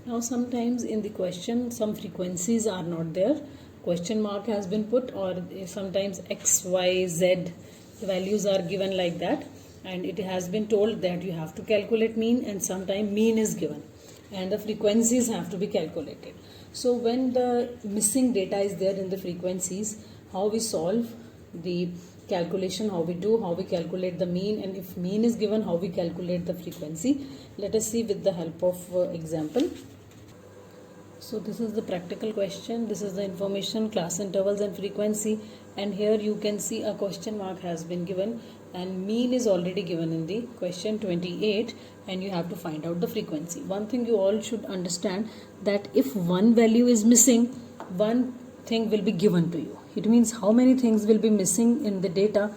Now sometimes in the question some frequencies are not there, question mark has been put, or sometimes x, y, z the values are given like that, and it has been told that you have to calculate mean, and sometimes mean is given and the frequencies have to be calculated. So when the missing data is there in the frequencies, how we solve the calculation, how we calculate the mean, and if mean is given, how we calculate the frequency. Let us see with the help of example. So this is the practical question, this is the information, class intervals and frequency, and here you can see a question mark has been given and mean is already given in the question 28, and you have to find out the frequency. One thing you all should understand, that if one value is missing, one thing will be given to you. It means how many things will be missing in the data,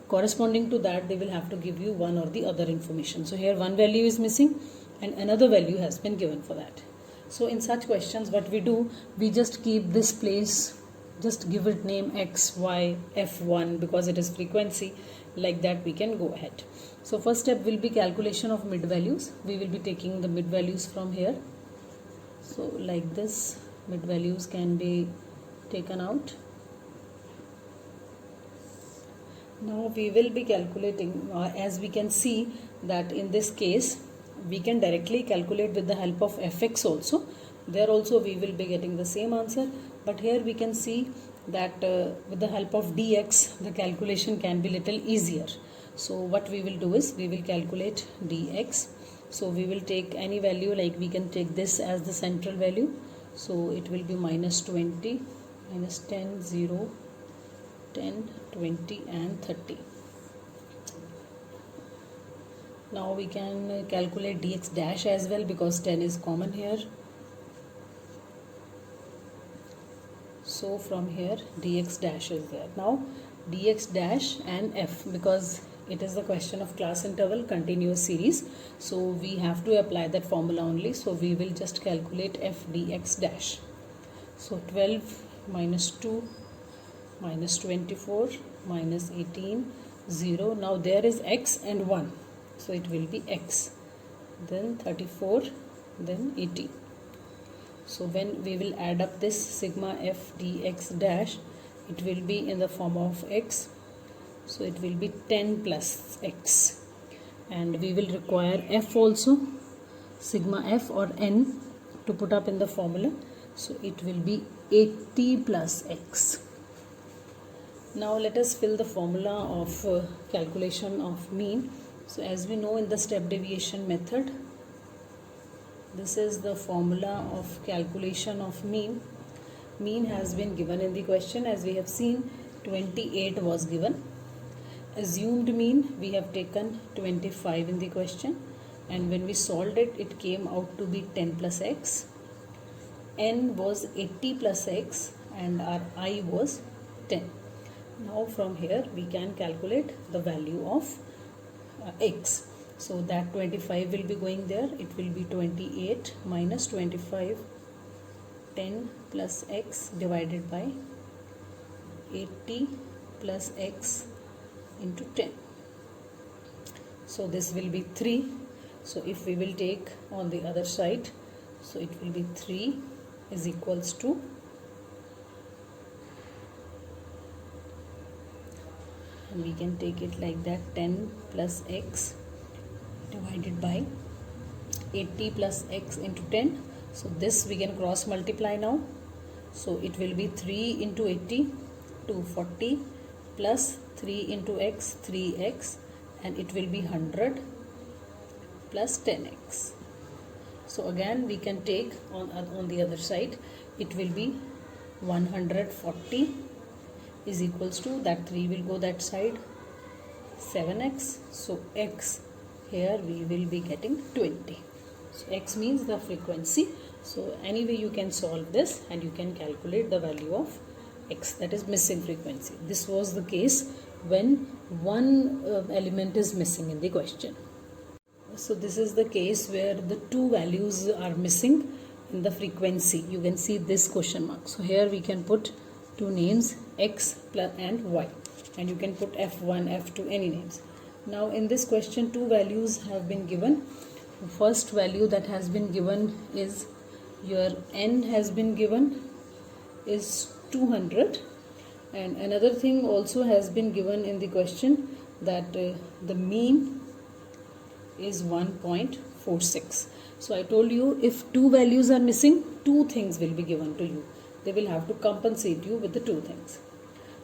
corresponding to that they will have to give you one or the other information. So here one value is missing and another value has been given for that. So in such questions what we do, we just keep this place, just give it name x, y, f1 because it is frequency, like that we can go ahead. So first step will be calculation of mid values. We will be taking the mid values from here. So like this, mid values can be taken out. Now we will be calculating, as we can see that in this case we can directly calculate with the help of fx also. There also we will be getting the same answer, but here we can see that with the help of dx the calculation can be little easier. So what we will do is we will calculate dx. So we will take any value, like we can take this as the central value. So it will be minus 20, minus 10, 0, 10, 20 and 30. Now we can calculate dx dash as well because 10 is common here. So from here dx dash is there. Now dx dash and f, because it is the question of class interval continuous series, so we have to apply that formula only. So we will just calculate f dx dash. So 12 minus 2 minus 24 minus 18, 0. Now there is x and 1, so it will be x, then 34, then 18. So when we will add up this sigma f dx dash, it will be in the form of x, so it will be 10 plus x, and we will require f also, sigma f or n, to put up in the formula. So it will be 80 plus x. Now let us fill the formula of calculation of mean. So as we know in the step deviation method, this is the formula of calculation of mean. Mean has been given in the question, as we have seen 28 was given. Assumed mean we have taken 25 in the question, and when we solved it, it came out to be 10 plus x. N was 80 plus x and our I was 10. Now from here we can calculate the value of x. So that 25 will be going there. It will be 28 minus 25, 10 plus x divided by 80 plus x into 10. So this will be 3. So if we will take on the other side, so it will be 3 is equals to, and we can take it like that, 10 plus x divided by 80 plus x into 10. So this we can cross multiply now. So it will be 3 into 80, 240, plus 3 into x, 3x, and it will be 100 plus 10x. So again we can take on the other side, it will be 140 is equals to, that 3 will go that side, 7x. So x here we will be getting 20. So x means the frequency. So anyway you can solve this and you can calculate the value of x, that is missing frequency. This was the case when one element is missing in the question. So this is the case where the two values are missing in the frequency. You can see this question mark. So here we can put two names, x and y, and you can put f1, f2, any names. Now in this question two values have been given. The first value that has been given is your n has been given is 200, and another thing also has been given in the question that the mean is 1.46. So I told you, if two values are missing, two things will be given to you. They will have to compensate you with the two things.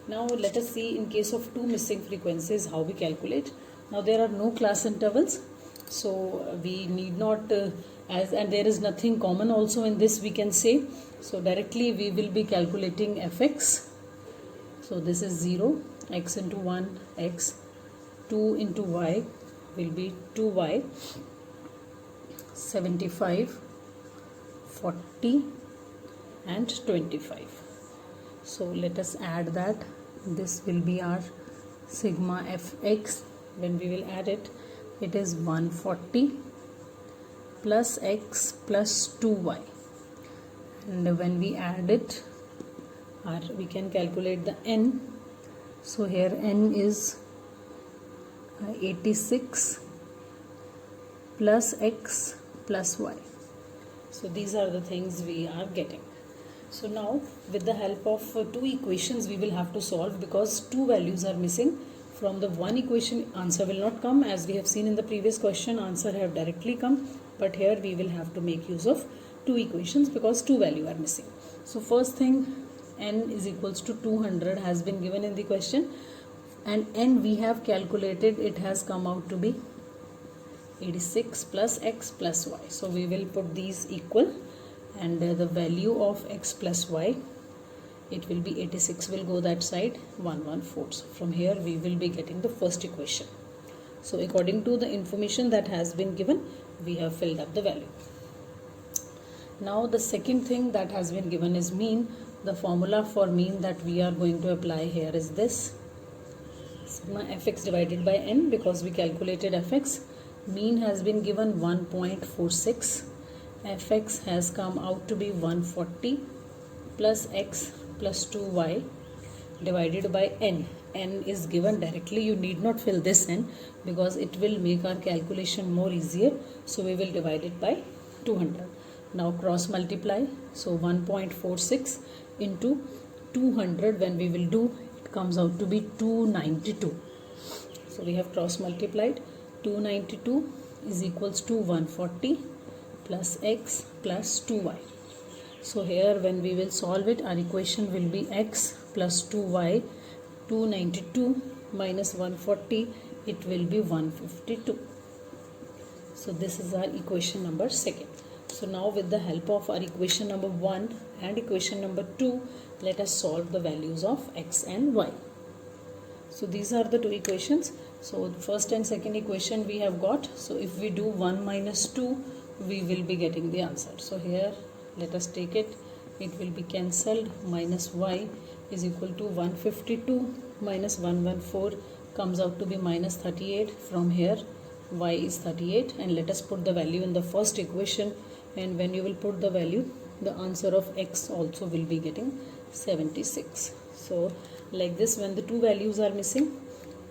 Now let us see, in case of two missing frequencies, how we calculate. Now there are no class intervals, so we need not and there is nothing common also in this, we can say. So directly we will be calculating fx. So this is 0, x into 1 x, 2 into y will be 2y, 75, 40 and 25. So let us add that. This will be our sigma fx. When we will add it, it is 140 plus x plus 2y, and when we add it, we can calculate the n. So here n is 86 plus x plus y. So these are the things we are getting. So now with the help of two equations we will have to solve, because two values are missing. From the one equation answer will not come, as we have seen in the previous question answer have directly come, but here we will have to make use of two equations because two values are missing. So first thing, n is equals to 200 has been given in the question, and n we have calculated, it has come out to be 86 plus x plus y. So we will put these equal, and the value of x plus y, it will be 86 will go that side, 114. So from here we will be getting the first equation. So according to the information that has been given, we have filled up the value. Now the second thing that has been given is mean. The formula for mean that we are going to apply here is this: sigma fx divided by n, because we calculated fx. Mean has been given 1.46. fx has come out to be 140 plus x plus 2y divided by n. N is given directly, you need not fill this n because it will make our calculation more easier. So we will divide it by 200. Now cross multiply. So 1.46 into 200, when we will do, it comes out to be 292. So we have cross multiplied. 292 is equals to 140 plus x plus 2y. So here when we will solve it, our equation will be x plus 2y, 292 minus 140, it will be 152. So this is our equation number second. So now with the help of our equation number 1 and equation number 2, let us solve the values of x and y. So these are the two equations. So the first and second equation we have got. So if we do 1 minus 2, we will be getting the answer. So here let us take it. It will be cancelled. Minus y is equal to 152 minus 114 comes out to be minus 38. From here y is 38, and let us put the value in the first equation, and when you will put the value, the answer of x also will be getting 76. So like this, when the two values are missing,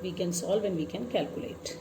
we can solve and we can calculate.